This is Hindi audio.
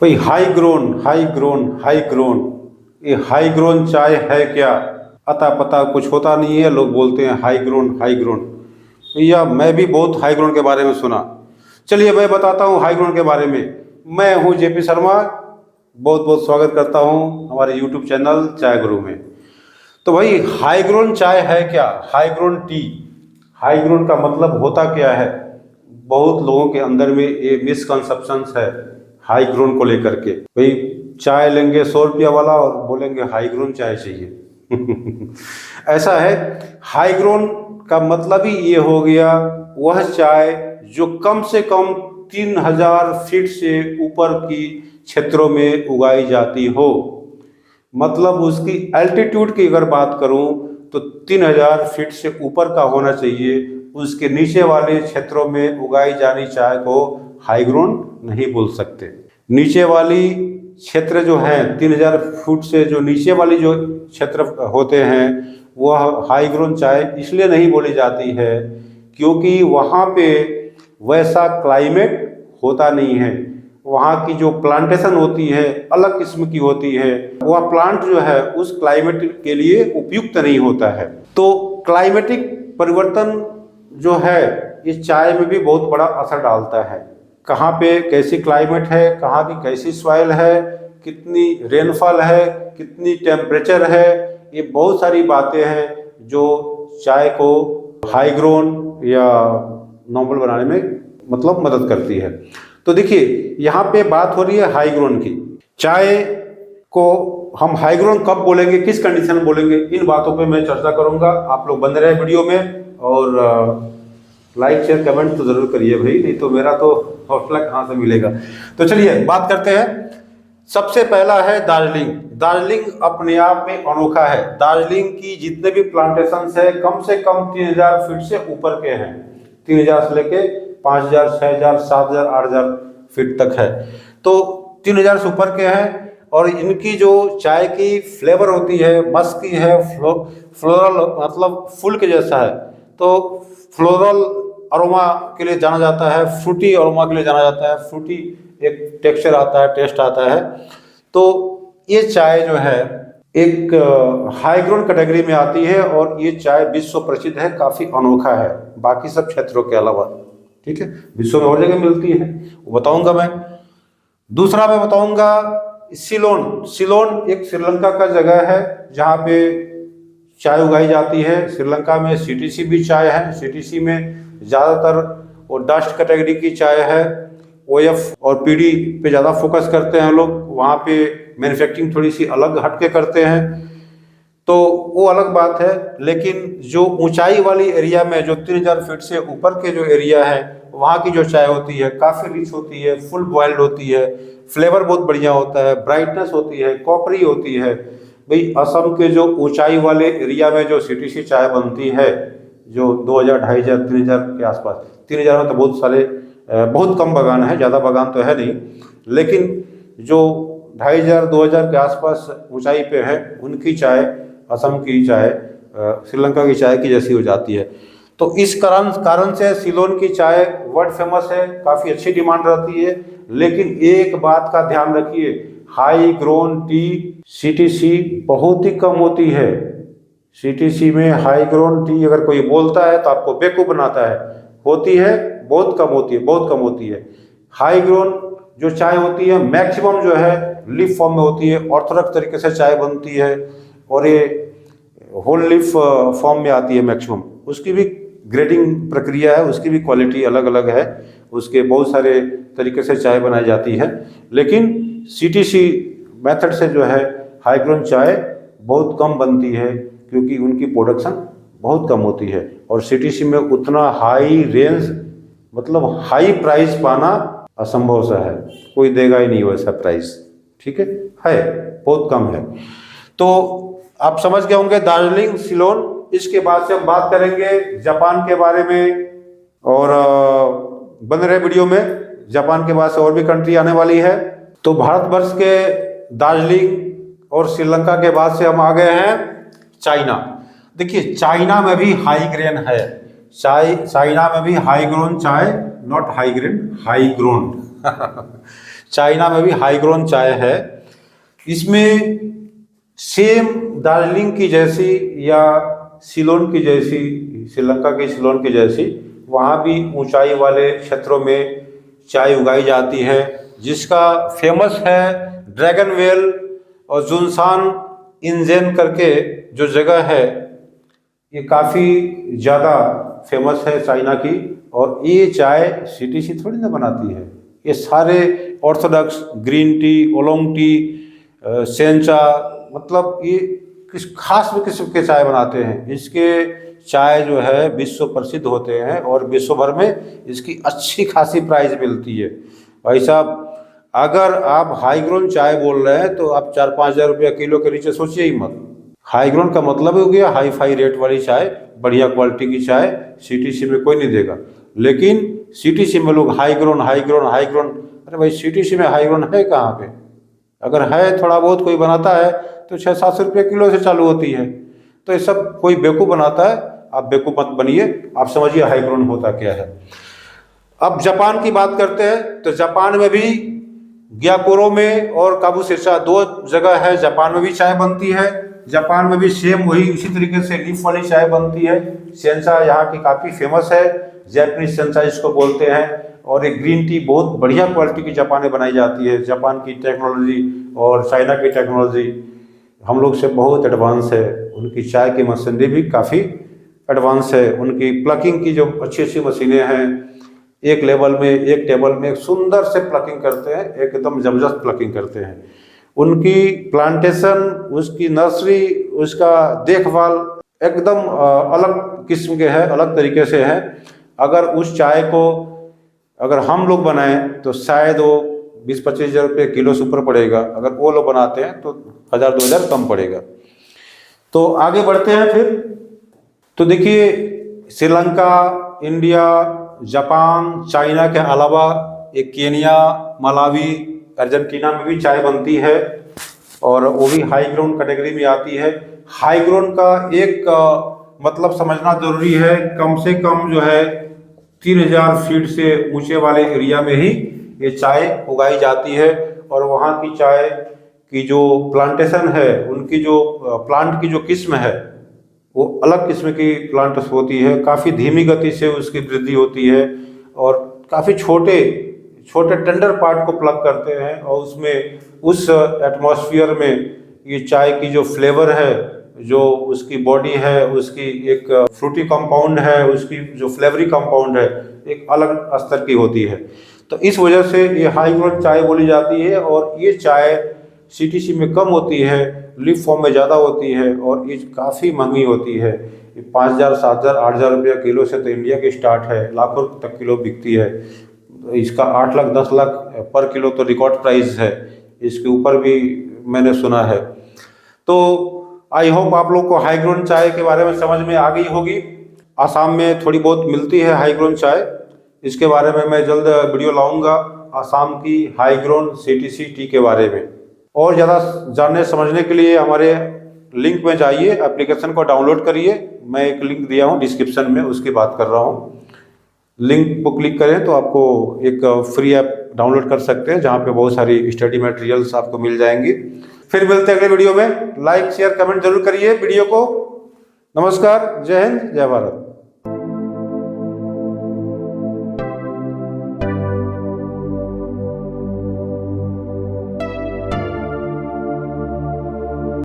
भाई हाई ग्रोन, ये हाई ग्रोन चाय है क्या? अता पता कुछ होता नहीं है, लोग बोलते हैं हाई ग्रोन हाई ग्रोन। भैया मैं भी बहुत हाई ग्रोन के बारे में सुना। चलिए मैं बताता हूँ हाई ग्रोन के बारे में। मैं हूँ जेपी शर्मा, बहुत बहुत स्वागत करता हूँ हमारे यूट्यूब चैनल चाय गुरु में। तो भाई हाई ग्रोन चाय है क्या? High grown T, high grown का मतलब होता क्या है? बहुत लोगों के अंदर में ये मिसकंसेप्शंस है हाई ग्रोन को लेकर के। भाई चाय लेंगे 100 रुपया वाला और बोलेंगे हाई ग्रोन चाय चाहिए। ऐसा है, हाई ग्रोन का मतलब ही ये हो गया वह चाय जो कम से कम 3000 फीट से ऊपर की क्षेत्रों में उगाई जाती हो। मतलब उसकी एल्टीट्यूड की अगर बात करूं तो 3000 फीट से ऊपर का होना चाहिए। उसके नीचे वाले क्षेत्रों में उगाई जानी चाय को हाई ग्रोन नहीं बोल सकते। नीचे वाली क्षेत्र जो है 3000 फुट से जो नीचे वाली जो क्षेत्र होते हैं वह हाई ग्रोन चाय इसलिए नहीं बोली जाती है क्योंकि वहाँ पे वैसा क्लाइमेट होता नहीं है। वहाँ की जो प्लांटेशन होती है अलग किस्म की होती है, वह प्लांट जो है उस क्लाइमेट के लिए उपयुक्त नहीं होता है। तो क्लाइमेटिक परिवर्तन जो है इस चाय में भी बहुत बड़ा असर डालता है। कहाँ पे कैसी क्लाइमेट है, कहाँ की कैसी सॉइल है, कितनी रेनफॉल है, कितनी टेम्परेचर है, ये बहुत सारी बातें हैं जो चाय को हाई ग्रोन या नॉर्मल बनाने में मतलब मदद करती है। तो देखिए यहाँ पे बात हो रही है हाई ग्रोन की। चाय को हम हाई ग्रोन कब बोलेंगे, किस कंडीशन में बोलेंगे, इन बातों पे मैं चर्चा करूँगा। आप लोग बने रहे वीडियो में और लाइक शेयर कमेंट तो जरूर करिए भाई, नहीं तो मेरा तो हौसला कहाँ से मिलेगा। तो चलिए बात करते हैं। सबसे पहला है दार्जिलिंग। दार्जिलिंग अपने आप में अनोखा है। दार्जिलिंग की जितने भी प्लांटेशंस है कम से कम 3000 फीट से ऊपर के हैं। 3000 से लेके 5000, 6000, 7000, 8000 फीट तक है। तो 3000 से ऊपर के हैं और इनकी जो चाय की फ्लेवर होती है मस्क की है, फ्लोरल मतलब फूल के जैसा है। तो फ्लोरल अरोमा के लिए जाना जाता है, फ्रूटी अरोमा के लिए जाना जाता है, फ्रूटी एक टेक्सचर आता है, टेस्ट आता है। तो ये चाय जो है एक हाई ग्रोन कैटेगरी में आती है और ये चाय विश्व प्रसिद्ध है, काफ़ी अनोखा है बाकी सब क्षेत्रों के अलावा। ठीक है, विश्व में और जगह मिलती है वो बताऊंगा मैं। दूसरा मैं बताऊंगा सिलोन। सिलोन एक श्रीलंका का जगह है जहाँ पे चाय उगाई जाती है। श्रीलंका में सीटीसी भी चाय है। सीटीसी में ज़्यादातर वो डस्ट कैटेगरी की चाय है। ओएफ और पीडी पे ज़्यादा फोकस करते हैं लोग। वहाँ पे मैन्युफैक्चरिंग थोड़ी सी अलग हटके करते हैं, तो वो अलग बात है। लेकिन जो ऊंचाई वाली एरिया में जो 3000 फीट से ऊपर के जो एरिया है वहाँ की जो चाय होती है काफ़ी रिच होती है, फुल बॉइल्ड होती है, फ्लेवर बहुत बढ़िया होता है, ब्राइटनेस होती है, कॉपरी होती है। भाई असम के जो ऊंचाई वाले एरिया में जो सीटीसी चाय बनती है जो 2000, 2500, 3000 के आसपास, 3000 में तो बहुत सारे बहुत कम बागान है, ज़्यादा बागान तो है नहीं, लेकिन जो 2500, 2000 के आसपास ऊंचाई पे है उनकी चाय असम की चाय श्रीलंका की चाय की जैसी हो जाती है। तो इस कारण से सिलोन की चाय वर्ल्ड फेमस है, काफ़ी अच्छी डिमांड रहती है। लेकिन एक बात का ध्यान रखिए, हाई ग्रोन टी सीटीसी बहुत ही कम होती है। सीटीसी में हाई ग्रोन टी अगर कोई बोलता है तो आपको बेवकूफ़ बनाता है। होती है बहुत कम होती है, बहुत कम होती है। हाई ग्रोन जो चाय होती है मैक्सिमम जो है लीफ फॉर्म में होती है, ऑर्थोडॉक्स तरीके से चाय बनती है और ये होल लीफ फॉर्म में आती है मैक्सिमम। उसकी भी ग्रेडिंग प्रक्रिया है, उसकी भी क्वालिटी अलग अलग है, उसके बहुत सारे तरीके से चाय बनाई जाती है। लेकिन सीटीसी मेथड से जो है हाई ग्रोन चाय बहुत कम बनती है क्योंकि उनकी प्रोडक्शन बहुत कम होती है और सीटीसी में उतना हाई रेंज मतलब हाई प्राइस पाना असंभव सा है, कोई देगा ही नहीं वैसा प्राइस। ठीक है बहुत कम है। तो आप समझ गए होंगे दार्जिलिंग, सिलोन। इसके बाद से हम बात करेंगे जापान के बारे में और बन रहे वीडियो में। जापान के बाद से और भी कंट्री आने वाली है। तो भारतवर्ष के दार्जिलिंग और श्रीलंका के बाद से हम आ गए हैं चाइना। देखिए चाइना में भी हाई ग्रेन है। चाइना में भी हाई ग्रोन चाय, not high grain, high grown China में भी हाई ग्रोन चाय है। इसमें सेम दार्जिलिंग की जैसी या सिलोन की जैसी, श्रीलंका की सिलोन की जैसी, वहाँ भी ऊंचाई वाले क्षेत्रों में चाय उगाई जाती है, जिसका फेमस है ड्रैगन वेल और जुनसान इंजेन करके जो जगह है, ये काफ़ी ज़्यादा फेमस है चाइना की। और ये चाय सीटीसी थोड़ी ना बनाती है, ये सारे orthodox green tea, oolong tea, sencha, मतलब ये किस खास किस्म के चाय बनाते हैं। इसके चाय जो है विश्व प्रसिद्ध होते हैं और विश्व भर में इसकी अच्छी खासी प्राइस मिलती है। भाई साहब, अगर आप हाई ग्रोन चाय बोल रहे हैं तो आप 4-5 हज़ार रुपया किलो के नीचे सोचिए ही मत। हाई ग्रोन का मतलब हो गया हाई फाई रेट वाली चाय, बढ़िया क्वालिटी की चाय सीटीसी में कोई नहीं देगा। लेकिन सीटीसी में लोग high grown high grown high grown, अरे भाई सीटीसी में हाई ग्रोन है कहाँ पे? अगर है थोड़ा बहुत कोई बनाता है तो 600-700 रुपये किलो से चालू होती है। तो ये सब कोई बेवकूफ़ बनाता है, आप बेवकूफ़ मत बनिए, आप समझिए हाई ग्रोन होता क्या है। अब जापान की बात करते हैं तो जापान में भी ग्याकुरो में और काबुशिरसा 2 जगह है, जापान में भी चाय बनती है। जापान में भी सेम वही इसी तरीके से लीफ वाली चाय बनती है। सेंचा यहाँ की काफ़ी फेमस है, जैपनीज सेंचा इसको बोलते हैं। और एक ग्रीन टी बहुत बढ़िया क्वालिटी की जापान में बनाई जाती है। जापान की टेक्नोलॉजी और चाइना की टेक्नोलॉजी हम लोग से बहुत एडवांस है। उनकी चाय की मशीनरी भी काफ़ी एडवांस है। उनकी प्लकिंग की जो अच्छी अच्छी मशीनें हैं, एक लेवल में एक टेबल में सुंदर से प्लकिंग करते हैं, एकदम जबरदस्त प्लकिंग करते हैं। उनकी प्लांटेशन, उसकी नर्सरी, उसका देखभाल एकदम अलग किस्म के है, अलग तरीके से है। अगर उस चाय को अगर हम लोग बनाएं तो शायद वो 20-25 हज़ार रुपये किलो से ऊपर पड़ेगा, अगर वो लोग बनाते हैं तो 1000-2000 कम पड़ेगा। तो आगे बढ़ते हैं फिर। तो देखिए, श्रीलंका, इंडिया, जापान, चाइना के अलावा एक केनिया, मलावी, अर्जेंटीना में भी चाय बनती है और वो भी हाई ग्राउंड कैटेगरी में आती है। हाई ग्राउंड का एक मतलब समझना जरूरी है, कम से कम जो है 3000 फीट से ऊंचे वाले एरिया में ही ये चाय उगाई जाती है। और वहाँ की चाय की जो प्लांटेशन है, उनकी जो प्लांट की जो किस्म है वो अलग किस्म की प्लांट होती है, काफ़ी धीमी गति से उसकी वृद्धि होती है और काफ़ी छोटे छोटे टेंडर पार्ट को प्लग करते हैं और उसमें उस एटमॉस्फेयर में ये चाय की जो फ्लेवर है, जो उसकी बॉडी है, उसकी एक फ्रूटी कंपाउंड है, उसकी जो फ्लेवरी कंपाउंड है, एक अलग स्तर की होती है। तो इस वजह से ये हाई ग्रोथ चाय बोली जाती है। और ये चाय सीटीसी में कम होती है, लीफ फॉर्म में ज़्यादा होती है और ये काफ़ी महंगी होती है। 5000, 7000, 8000 रुपया किलो से तो इंडिया की स्टार्ट है, लाखों तक किलो बिकती है। इसका 8 लाख 10 लाख पर किलो तो रिकॉर्ड प्राइस है, इसके ऊपर भी मैंने सुना है। तो आई होप आप लोग को हाई ग्रोन चाय के बारे में समझ में आ गई होगी। आसाम में थोड़ी बहुत मिलती है हाई ग्रोन चाय, इसके बारे में मैं जल्द वीडियो लाऊंगा, आसाम की हाई ग्रोन सीटीसी टी के बारे में। और ज़्यादा जानने समझने के लिए हमारे लिंक में जाइए, एप्लीकेशन को डाउनलोड करिए। मैं एक लिंक दिया हूँ डिस्क्रिप्शन में, उसकी बात कर रहा हूँ। लिंक को क्लिक करें तो आपको एक फ्री ऐप डाउनलोड कर सकते हैं, जहाँ पे बहुत सारी स्टडी मटेरियल्स आपको मिल जाएंगी। फिर मिलते हैं अगले वीडियो में। लाइक शेयर कमेंट जरूर करिए वीडियो को। नमस्कार, जय हिंद, जय भारत।